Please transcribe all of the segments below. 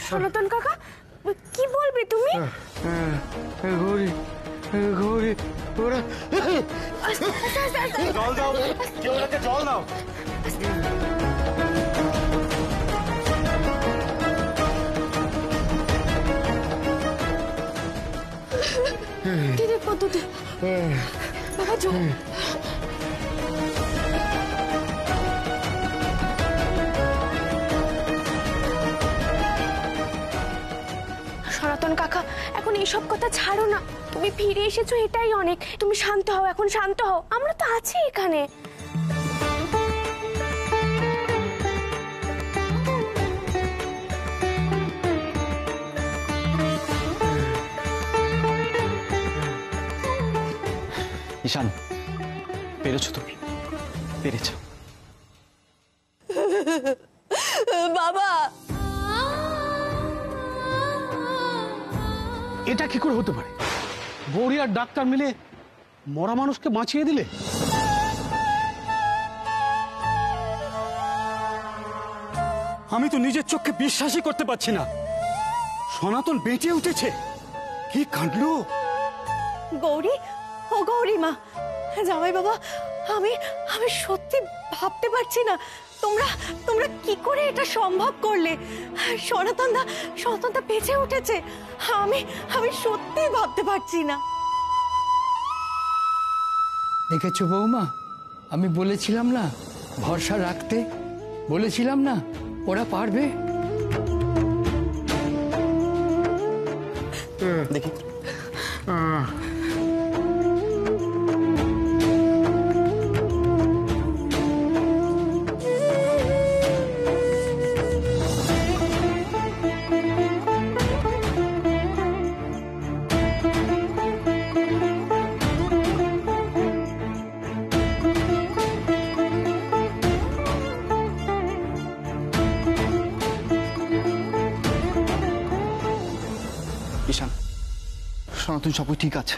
সনাতন কাকা কি বলবে তুমি? গৌরী গৌরী ওরা জল দাও, কেউ ওনাকে জল দাও। দিদি পদ্ধতি বাবা জল। সনাতন কাকা এখন এইসব কথা ছাড়ো না, তুমি ফিরে এসেছো এটাই অনেক। তুমি শান্ত হও, এখন শান্ত হও, আমরা তো আছি এখানে। ঈশান পেরেছো তুমি, পেরেছ। বাবা এটা কি করে হতে পারে? গৌরী আর ডাক্তার মিলে মরা মানুষকে বাঁচিয়ে দিলে। আমি তো নিজের চোখে বিশ্বাসই করতে পারছি না, সনাতন বেঁচে উঠেছে। কি কাণ্ড! গৌরী, ও গৌরী মা, জামাই বাবা, আমি আমি সত্যি ভাবতে পারছি না তোমরা তোমরা কি করে এটা সম্ভব করলে। সনাতনদা বেঁচে উঠেছে, আমি আমি সত্যি ভাবতে পারছি না। দেখেছো বৌমা, আমি বলেছিলাম না ভরসা রাখতে, বলেছিলাম না ওরা পারবে। দেখি ঈশান, সনাতন সবই ঠিক আছে।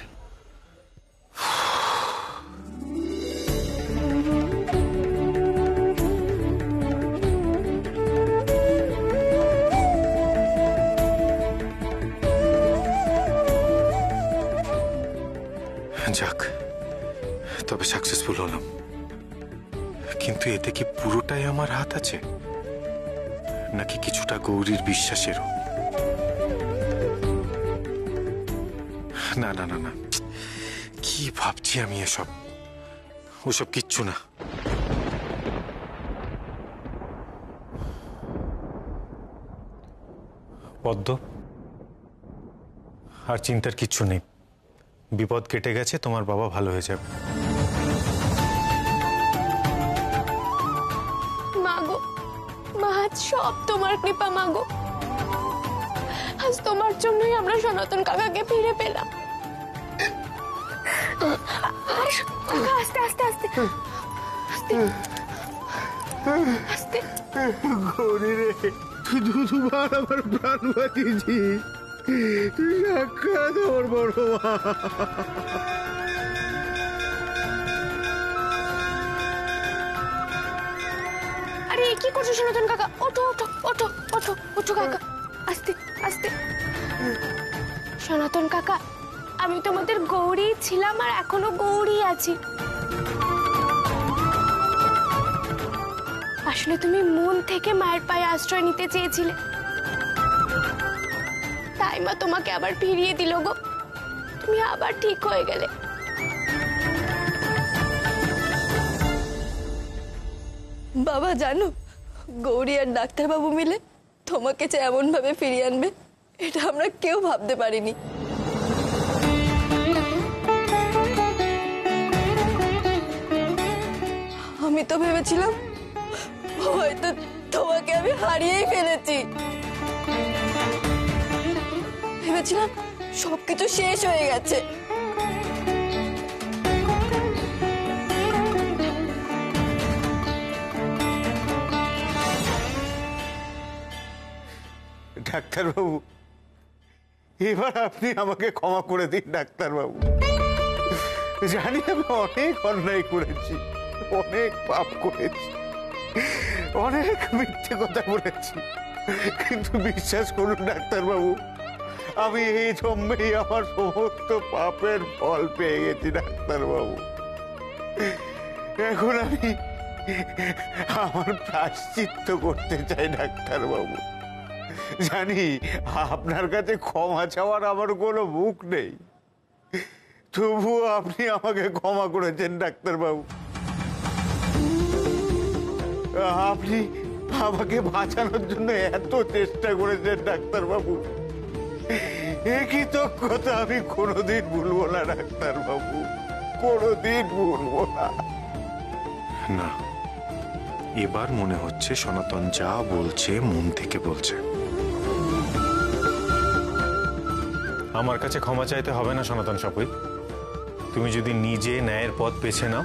যাক, তবে সাকসেসফুল হলাম। কিন্তু এতে কি পুরোটাই আমার হাত আছে, নাকি কিছুটা গৌরীর বিশ্বাসেরও? না না না না, কি ভাবছি আমি এসব? ওসব কিচ্ছু না। পদ্ম, আর চিন্তার কিচ্ছু নেই। বিপদ কেটে গেছে, তোমার বাবা ভালো হয়ে যাবে। মাগো, মা আজ সব তোমার কৃপা মাগো। আজ তোমার জন্যই আমরা সনাতন কাকাকে ফিরে পেলাম। আস্তে আস্তে আস্তে আস্তে আস্তে। গৌরী রে, তুই দুবার আমার প্রাণ বাঁচিয়েছি, তুই সাক্ষাৎ আমার বড় মা। আরে কি করছো সনাতন কাকা? ওঠো ওঠো ওঠো ওঠো ওঠো কাকা, আস্তে আস্তে। সনাতন কাকা, আমি তোমাদের গৌরী ছিলাম আর এখনো গৌরী আছি। আসলে তুমি মন থেকে মায়ের পায়ে আশ্রয় নিতে চেয়েছিলে, তাই মা তোমাকে আবার ফিরিয়ে দিল গো। তুমি আবার ঠিক হয়ে গেলে। বাবা জানো, গৌরী আর ডাক্তারবাবু মিলে তোমাকে যে এমন ভাবে ফিরিয়ে আনবে, এটা আমরা কেউ ভাবতে পারিনি। আমি তো ভেবেছিলাম হয়তো তোমাকে আমি হারিয়েই ফেলেছি, ভেবেছিলাম সবকিছু শেষ হয়ে গেছে। ডাক্তারবাবু, এবার আপনি আমাকে ক্ষমা করে দিন ডাক্তারবাবু। জানি আমি অনেক অন্যায় করেছি, অনেক পাপ করেছি, অনেক মিথ্যে কথা বলেছি, কিন্তু বিশ্বাস করুন ডাক্তারবাবু, আমি এই জন্মেই আমার সমস্ত পাপের ফল পেয়ে গেছি ডাক্তারবাবু। এখন আমি আমার প্রায়শ্চিত্ত করতে চাই ডাক্তারবাবু। জানি আপনার কাছে ক্ষমা চাওয়ার আমার কোনো মুখ নেই, তবুও আপনি আমাকে ক্ষমা করেছেন ডাক্তারবাবু। আপনি আমাকে বাঁচানোর জন্য এত চেষ্টা করেছেন ডাক্তারবাবু, এ কৃতজ্ঞতা আমি কোনোদিন ভুলবো না ডাক্তারবাবু, কোনোদিন ভুলবো না। না, এবার মনে হচ্ছে সনাতন যা বলছে মন থেকে বলছে। আমার কাছে ক্ষমা চাইতে হবে না সনাতন সাপুই। তুমি যদি নিজে ন্যায়ের পথ বেছে নাও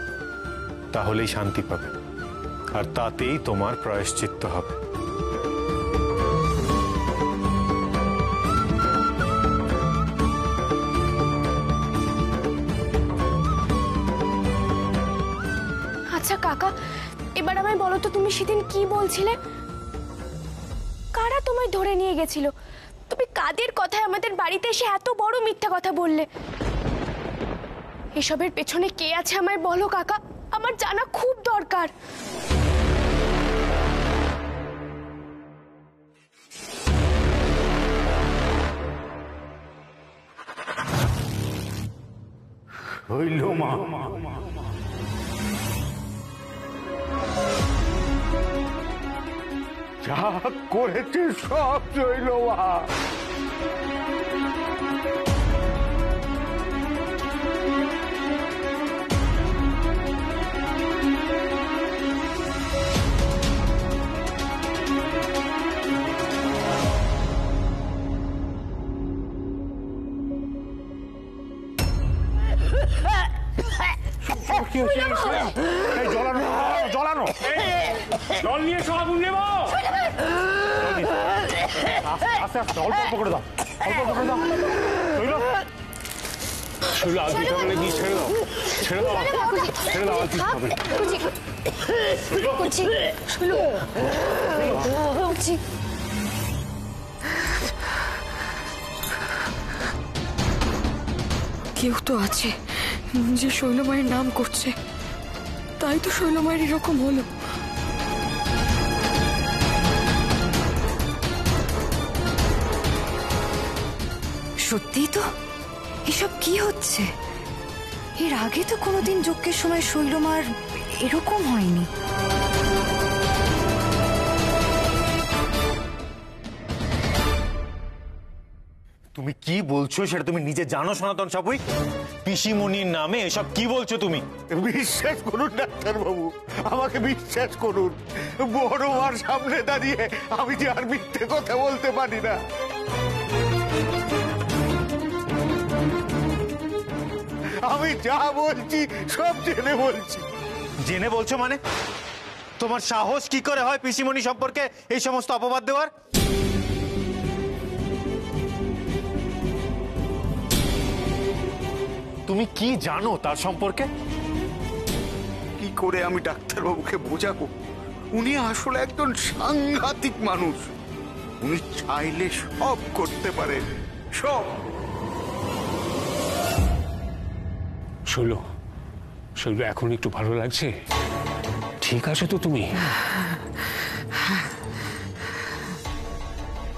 তাহলেই শান্তি পাবে, আর তাতেই তোমার প্রায়শ্চিত্ত হবে। আচ্ছা কাকা, এবার আমায় বলো তো, তুমি সেদিন কি বলছিলে? কারা তোমায় ধরে নিয়ে গেছিল? তুমি কাদের কথায় আমাদের বাড়িতে এসে এত বড় মিথ্যা কথা বললে? এসবের পেছনে কে আছে আমায় বলো কাকা, আমার জানা খুব দরকার। হইল মা, যা করেছে সব হইল মা। জলানো জল নিয়ে সব নেব। আস্তে আস্তে অল্প অল্প করে দাও, অল্প অল্প করে দাও। শৈল আর দিতে হবে নাকি? ছেড়ে দাও, ছেড়ে দাও, ছেড়ে দাও, আর দিতে হবে। কেউ তো আছে যে শৈলমায়ের নাম করছে, তাই তো শৈলমায়ের এরকম হলো। সত্যি তো, এসব কি হচ্ছে? এর আগে তো কোনোদিন যজ্ঞের সময় শৈলমার এরকম হয়নি। তুমি কি বলছো সেটা তুমি নিজে জানো সনাতন সাপুই? পিসিমণির নামে এসব কি বলছো তুমি? বিশ্বাস করুন ডাক্তারবাবু, আমাকে বিশ্বাস করুন, বড় মার সামনে দাঁড়িয়ে আমি যে আর মিথ্যে কথা বলতে পারি না। আমি যা বলছি সব জেনে বলছি। জেনে বলছো মানে? তোমার সাহস কি করে হয় পিসিমণি সম্পর্কে এই সমস্ত অপবাদ দেওয়ার? তুমি কি জানো তার সম্পর্কে? কি করে আমি ডাক্তারবাবুকে বোঝাবো? উনি আসলে একজন সাংঘাতিক মানুষ। উনি চাইলে সব করতে পারেন, সব। শৈল, শৈল এখন একটু ভালো লাগছে? ঠিক আছে তো তুমি?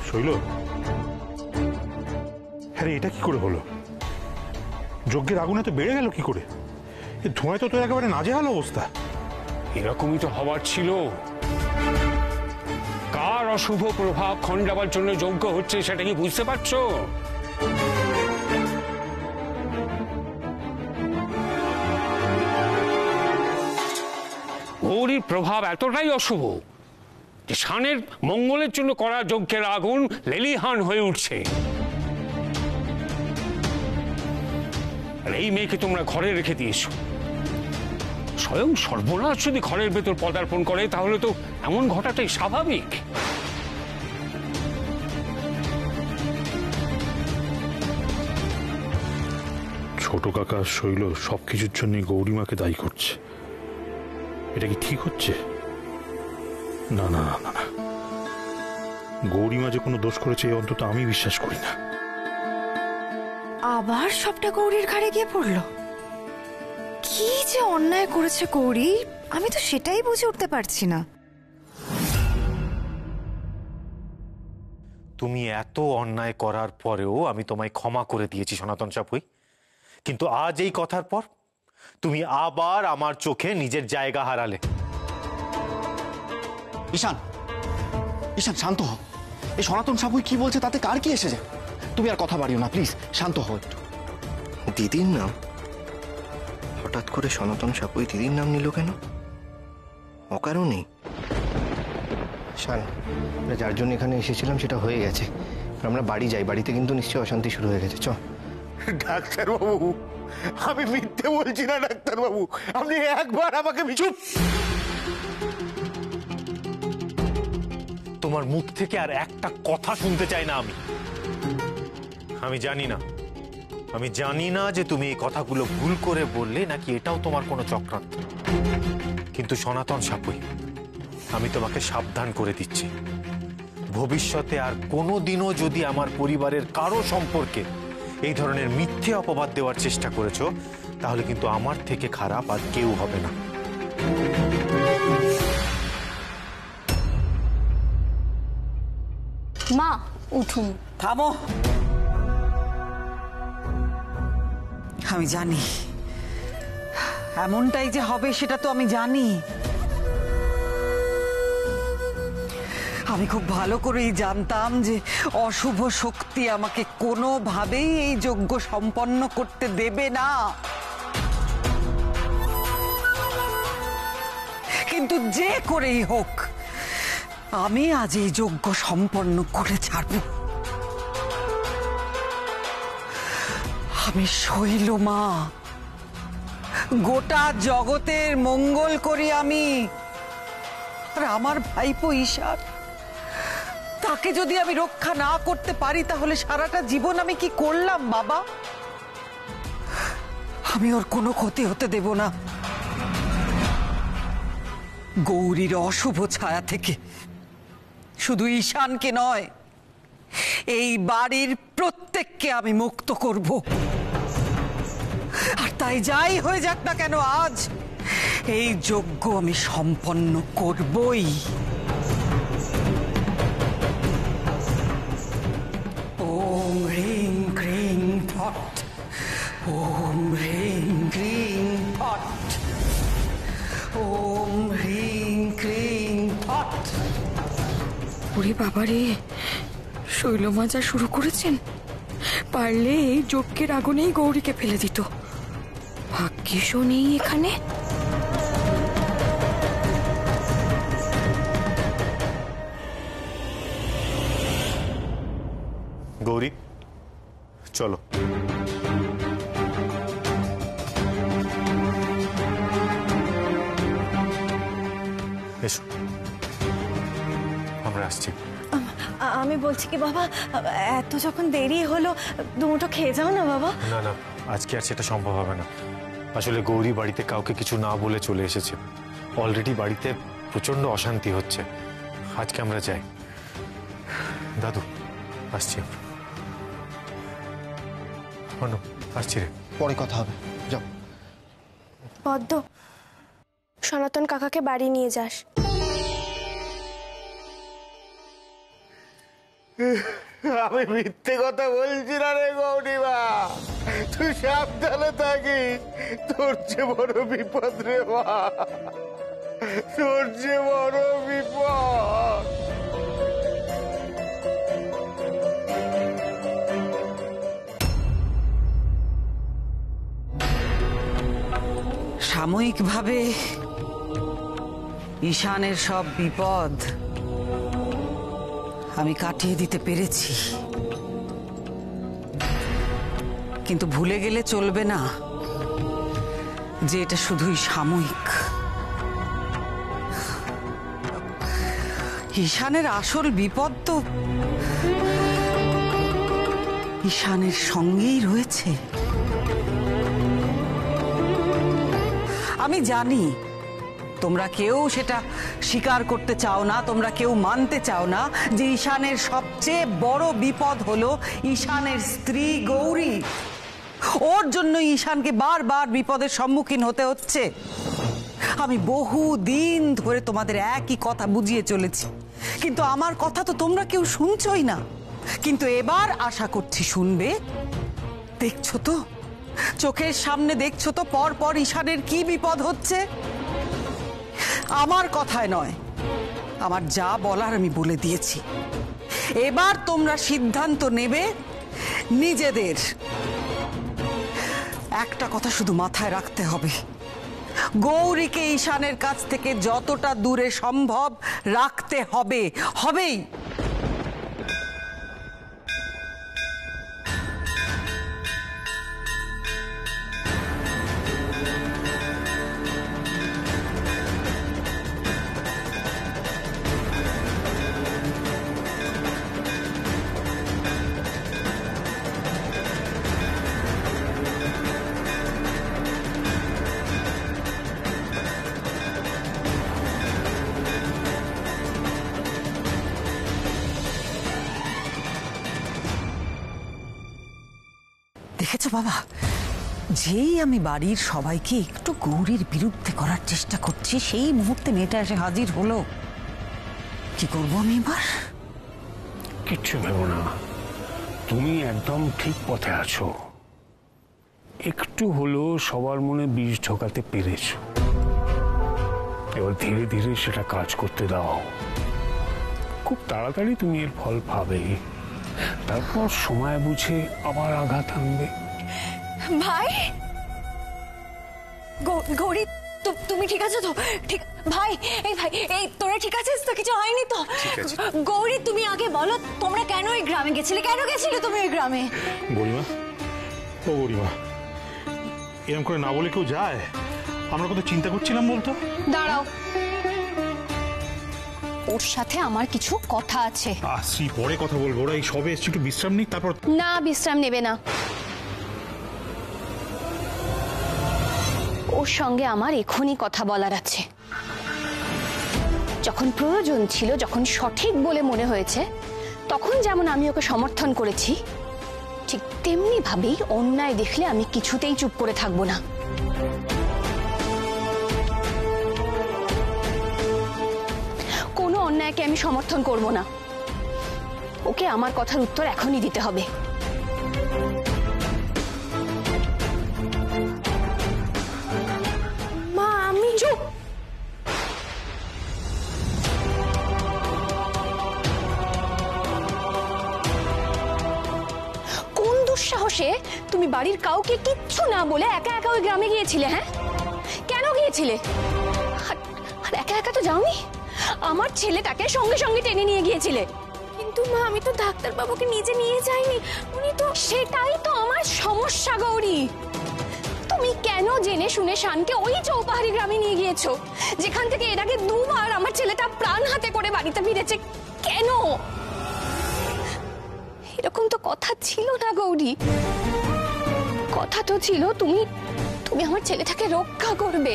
শৈল, হ্যাঁ এটা কি করে হলো? যজ্ঞের আগুনে তো বেড়ে গেল কি করে? এই ধোঁয়ায় তো একেবারে নাজেহাল অবস্থা। এরকমই তো হওয়ার ছিল। কার অশুভ প্রভাব খণ্ডাবার জন্য যজ্ঞ হচ্ছে সেটা কি বুঝতে পারছো? গৌরীর প্রভাব এতটাই অশুভ যে শানের মঙ্গলের জন্য করা যজ্ঞের আগুন লেলিহান হয়ে উঠছে। আর এই মেয়েকে তোমরা ঘরে রেখে দিয়েছো। স্বয়ং সর্বনাশ যদি ঘরের ভেতর পদার্পণ করে তাহলে তো এমন ঘটাটাই স্বাভাবিক। ছোট কাকা শৈল সবকিছুর জন্য গৌরীমাকে দায়ী করছে। এটা কি ঠিক হচ্ছে? না না না না, গৌরীমা যে কোনো দোষ করেছে এ অন্তত আমি বিশ্বাস করি না। আবার সবটা গৌরীর ঘাড়ে গিয়ে পড়লো। কি যে অন্যায় করেছে গৌরী, আমি তো সেটাই বুঝে উঠতে পারছি না। তুমি এত অন্যায় করার পরেও আমি তোমায় ক্ষমা করে দিয়েছি সনাতন সাপুই, কিন্তু আজ এই কথার পর তুমি আবার আমার চোখে নিজের জায়গা হারালে। ঈশান, ঈশান শান্ত হও। এই সনাতন সাপুই কি বলছে তাতে কার কি এসে যায়? তুমি আর কথা বাড়িও না প্লিজ, শান্ত হও একটু। দিদির নাম? হঠাৎ করে সনাতন সাপুই দিদির নাম নিল কেন? অকারণেই? শান, আমরা যার জন্য এখানে এসেছিলাম সেটা হয়ে গেছে, আমরা বাড়ি যাই। বাড়িতে কিন্তু নিশ্চয়ই অশান্তি শুরু হয়ে গেছে। চ। ডাক্তারবাবু, আমি মিথ্যে বলছি না ডাক্তারবাবু, আপনি একবার আমাকে চুপ! তোমার মুখ থেকে আর একটা কথা শুনতে চাই না আমি। আমি জানি না যে তুমি এই কথাগুলো ভুল করে বললে নাকি এটাও তোমার কোনো চক্রান্ত, কিন্তু সনাতন সাপুই, আমি তোমাকে সাবধান করে দিচ্ছি, ভবিষ্যতে আর কোনোদিনও যদি আমার পরিবারের কারো সম্পর্কে এই ধরনের মিথ্যে অপবাদ দেওয়ার চেষ্টা করেছো, তাহলে কিন্তু আমার থেকে খারাপ আর কেউ হবে না। মা উঠুন। থামো। আমি জানি এমনটাই যে হবে, সেটা তো আমি জানি। আমি খুব ভালো করেই জানতাম যে অশুভ শক্তি আমাকে কোনোভাবেই এই যজ্ঞ সম্পন্ন করতে দেবে না, কিন্তু যে করেই হোক আমি আজ এই যজ্ঞ সম্পন্ন করে ছাড়ব। আমি শৈল মা, গোটা জগতের মঙ্গল করি আমি। আর আমার ভাইপো ঈশান, তাকে যদি আমি রক্ষা না করতে পারি তাহলে সারাটা জীবন আমি কি করলাম বাবা? আমি ওর কোনো ক্ষতি হতে দেব না। গৌরীর অশুভ ছায়া থেকে শুধু ঈশানকে নয়, এই বাড়ির প্রত্যেককে আমি মুক্ত করব। আর তাই যাই হয়ে যাক না কেন, আজ এই যজ্ঞ আমি সম্পন্ন করবই। ওম হ্রিং ক্রিং ফট, ওম হ্রিং ক্রিং ফট, ওম হ্রিং ক্রিং ফট। ওরে বাবারে, শৈলমা যা শুরু করেছেন, পারলে এই যজ্ঞের আগুনেই গৌরীকে ফেলে দিত। ভাগ্যিসও নেই এখানে। গৌরী, চলো। এসো, আমরা আসছি। আমি বলছি কি বাবা, এত যখন দেরি হলো, দুটো খেয়ে যাও না বাবা। না না, আজকে আর সেটা সম্ভব হবে না। আসলে গৌরী বাড়িতে কাউকে কিছু না বলে চলে এসেছে। অলরেডি বাড়িতে প্রচন্ড অশান্তি হচ্ছে। আজকে আমরা যাই। দাদু, আসছি আমরা। আসছি রে। পরে কথা হবে, যাও। পদ্ম, সনাতন কাকাকে বাড়ি নিয়ে যাস। আমি মিথ্যে কথা বলছি না রে গৌরীমা, তুই সাবধানে থাকিস। তোর যে বড় বিপদ রে মা, তোর যে বড় বিপদ। সাময়িকভাবে ঈশানের সব বিপদ আমি কাটিয়ে দিতে পেরেছি, কিন্তু ভুলে গেলে চলবে না যে এটা শুধুই সাময়িক। ঈশানের আসল বিপদ তো ঈশানের সঙ্গেই রয়েছে। আমি জানি তোমরা কেউ সেটা স্বীকার করতে চাও না, তোমরা কেউ মানতে চাও না যে ঈশানের সবচেয়ে বড় বিপদ হলো ঈশানের স্ত্রী গৌরী। ওর জন্য ঈশানকে বারবার বিপদের সম্মুখীন হতে হচ্ছে। আমি বহু দিন ধরে তোমাদের একই কথা বুঝিয়ে চলেছি, কিন্তু আমার কথা তো তোমরা কেউ শুনছই না। কিন্তু এবার আশা করছি শুনবে। দেখছো তো, চোখের সামনে দেখছো তো পর পর ঈশানের কি বিপদ হচ্ছে। আমার কথায় নয়, আমার যা বলার আমি বলে দিয়েছি। এবার তোমরা সিদ্ধান্ত নেবে নিজেদের। একটা কথা শুধু মাথায় রাখতে হবে, গৌরীকে ঈশানের কাছ থেকে যতটা দূরে সম্ভব রাখতে হবে, হবেই। দেখেছো বাবা, যেই আমি বাড়ির সবাইকে একটু গৌরীর বিরুদ্ধে করার চেষ্টা করছি, সেই মুহূর্তে মেয়েটা এসে হাজির হলো। কি করবো আমি এবার? কিচ্ছু ভেবো না, তুমি একদম ঠিক পথে আছো। একটু হলেও সবার মনে বীজ ঢোকাতে পেরেছো। এবার ধীরে ধীরে সেটা কাজ করতে দাও। খুব তাড়াতাড়ি তুমি এর ফল পাবে। তারপর সময় বুঝে আবার আঘাত আনবে। ভাই, গৌরী তুমি ঠিক আছো তো? ঠিক ভাই, এই তোরা ঠিক আছিস তো? কিছু হয়নি তো? গৌরী তুমি আগে বলো, তোমরা কেন ওই গ্রামে গেছিলে? কেন গেছিলে তুমি ওই গ্রামে? গরিমা, ও গরিমা, এরকম করে না বলে কেউ যায়? আমরা কত চিন্তা করছিলাম বলতো। দাঁড়াও, ওর সাথে আমার কিছু কথা আছে। আসি, পরে কথা বলবো। ওরা এই সবে এসছে, একটু বিশ্রাম নিক তারপর। না, বিশ্রাম নেবে না। ওর সঙ্গে আমার এখনই কথা বলার আছে। যখন প্রয়োজন ছিল, যখন সঠিক বলে মনে হয়েছে, তখন যেমন আমি ওকে সমর্থন করেছি, ঠিক তেমনি ভাবেই অন্যায় দেখলে আমি কিছুতেই চুপ করে থাকবো না। কোনো অন্যায়কে আমি সমর্থন করব না। ওকে আমার কথার উত্তর এখনই দিতে হবে। মা, আমি চুপ। কোন দুঃসাহসে তুমি বাড়ির কাউকে কিচ্ছু না বলে একা একা ওই গ্রামে গিয়েছিলে? হ্যাঁ, কেন গিয়েছিলে? আর একা একা তো যাওনি, আমার ছেলেটাকে সঙ্গে সঙ্গে টেনে নিয়ে গিয়েছিলে। কিন্তু মা, আমি তো ডাক্তারবাবুকে নিজে নিয়ে যাইনি, উনি তো। সেটাই তো আমার সমস্যা গৌরী। তুমি কেন জেনে শুনে শানকে ওই চৌপাহাড়ি গ্রামে নিয়ে গিয়েছো, যেখান থেকে এর আগে দুবার আমার ছেলেটা প্রাণ হাতে করে বাড়িতে ফিরেছে? কেন? এরকম তো কথা ছিল না গৌরী। কথা তো ছিল তুমি আমার ছেলেটাকে রক্ষা করবে।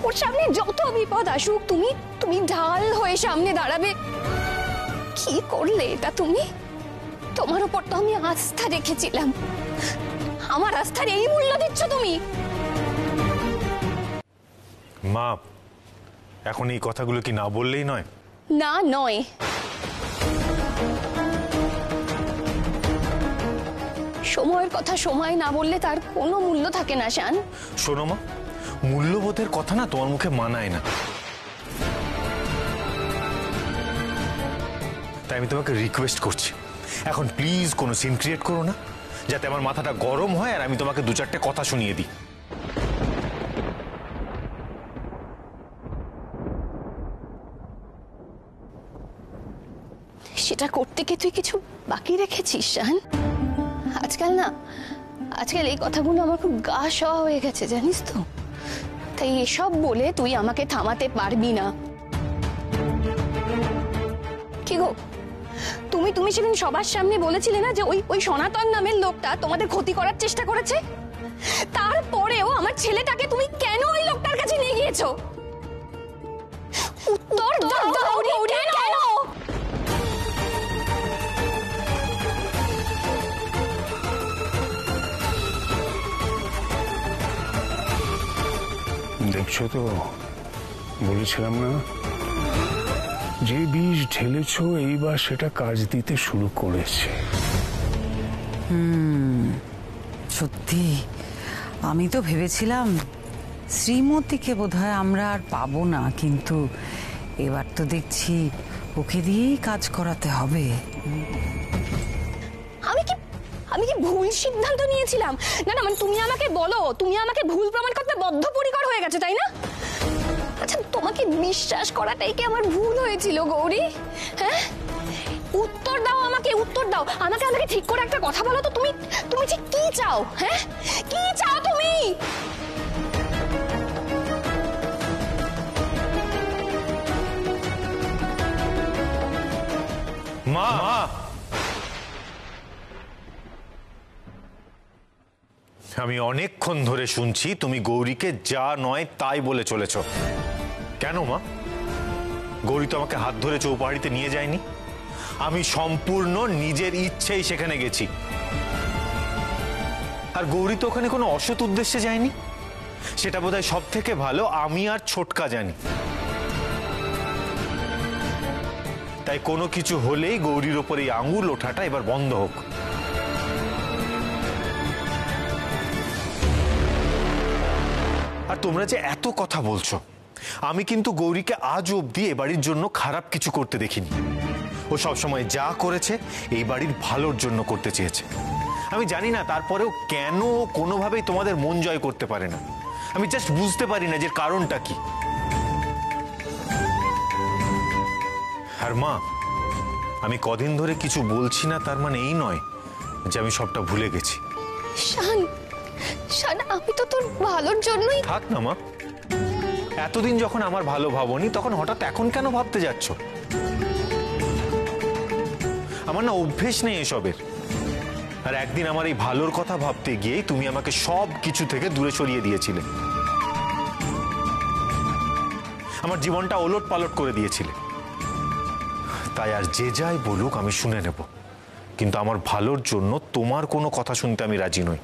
ওর সামনে যত বিপদ আসুক তুমি ঢাল হয়ে সামনে দাঁড়াবে। কি করলে এটা তুমি? তোমার উপর তো আমি আস্থা রেখেছিলাম। আমার আস্থার এই মূল্য দিচ্ছ তুমি? মা, এখন এই কথাগুলো কি না বললেই নয়? না, নয়। সময়ের কথা সময় না বললে তার কোনো মূল্য থাকে না শান। শোনো মা, মূল্যবোধের কথা না তোমার মুখে মানায় না। তাই আমি তোমাকে রিকোয়েস্ট করছি, এখন প্লিজ কোনো সিন ক্রিয়েট করো না, যাতে আমার মাথাটা গরম হয় আর আমি তোমাকে দু চারটে কথা শুনিয়ে দিই। সেটা করতে কি তুই কিছু বাকি রেখেছিস শান? আজকাল এই কথাগুলো আমার খুব গা সওয়া হয়ে গেছে, জানিস তো। তাই এসব বলে তুই আমাকে থামাতে পারবি না। কি গো, তুমি সেদিন সবার সামনে বলেছিলে না যে ওই সনাতন নামের লোকটা তোমাদের ক্ষতি করার চেষ্টা করেছে? তারপরেও আমার ছেলেটাকে তুমি কেন ওই লোকটার কাছে নিয়ে গিয়েছো? উত্তর দাও গৌরী, কেন? দেখছো তো, বলেছিলাম না, যে বীজ ঢেলেছো এইবার সেটা কাজ দিতে শুরু করেছে। সত্যি আমি তো ভেবেছিলাম শ্রীমতীকে বোধহয় আমরা আর পাবো না, কিন্তু এবার তো দেখছি ওকে দিয়েই কাজ করাতে হবে। আমি কি ভুল সিদ্ধান্ত নিয়েছিলাম? না না, মানে তুমি আমাকে বলো, তুমি আমাকে ভুল প্রমাণ করতে বদ্ধপরিকর হয়ে গেছে, তাই না? আচ্ছা, তোমাকে বিশ্বাস করাটাই কি আমার ভুল হয়েছিল গৌরী? হ্যাঁ, উত্তর দাও আমাকে, উত্তর দাও আমাকে। আমাকে ঠিক করে একটা কথা বলো তো, তুমি তুমি যে কি চাও? হ্যাঁ, কি চাও তুমি? মা, আমি অনেকক্ষণ ধরে শুনছি তুমি গৌরীকে যা নয় তাই বলে চলেছ। কেন মা? গৌরী তো আমাকে হাত ধরে চৌপাড়িতে নিয়ে যায়নি। আমি সম্পূর্ণ নিজের ইচ্ছেই সেখানে গেছি। আর গৌরী তো ওখানে কোনো অসৎ উদ্দেশ্যে যায়নি। সেটা বোধহয় সব থেকে ভালো আমি আর ছোটকা জানি। তাই কোনো কিছু হলেই গৌরীর ওপর এই আঙুল ওঠাটা এবার বন্ধ হোক। আর তোমরা যে এত কথা বলছো, আমি কিন্তু গৌরীকে আজ অবধি এ বাড়ির জন্য খারাপ কিছু করতে দেখিনি। ও সবসময় যা করেছে এই বাড়ির ভালোর জন্য করতে চেয়েছে। আমি জানি না তারপরেও কেন কোনোভাবেই তোমাদের মন জয় করতে পারে না। আমি জাস্ট বুঝতে পারি না যে কারণটা কি। আর মা, আমি কদিন ধরে কিছু বলছি না তার মানে এই নয় যে আমি সবটা ভুলে গেছি। শান, শান, আমি তো তোর ভালোর জন্যই। থাক না মা, এতদিন যখন আমার ভালো ভাবনি তখন হঠাৎ এখন কেন ভাবতে যাচ্ছ? আমার না অভ্যেস নেই এসবের। আর একদিন আমার এই ভালোর কথা ভাবতে গিয়েই তুমি আমাকে সব কিছু থেকে দূরে সরিয়ে দিয়েছিলে। আমার জীবনটা ওলট পালট করে দিয়েছিলে। তাই আর যে যাই বলুক আমি শুনে নেব, কিন্তু আমার ভালোর জন্য তোমার কোনো কথা শুনতে আমি রাজি নই।